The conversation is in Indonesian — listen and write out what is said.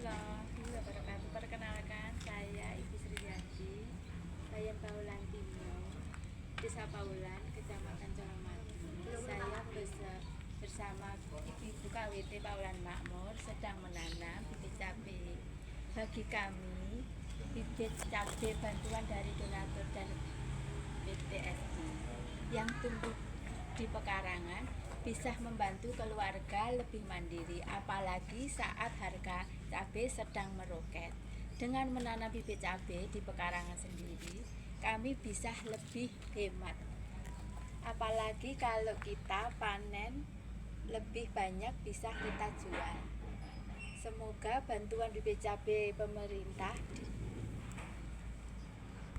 warahmatullahi wabarakatuh. Perkenalkan, saya Ibu Sriyanti, Bayan Paulan Timur, Desa Paulan, Kecamatan Coromadu. Saya bersama Ibu-ibu KWT Paulan Makmur sedang menanam bibit cabai. Bagi kami, bibit cabai bantuan dari donatur dan PTSI yang tumbuh di pekarangan bisa membantu keluarga lebih mandiri, apalagi saat harga cabai sedang meroket. Dengan menanam bibit cabai di pekarangan sendiri, kami bisa lebih hemat. Apalagi kalau kita panen lebih banyak bisa kita jual. Semoga bantuan bibit cabai pemerintah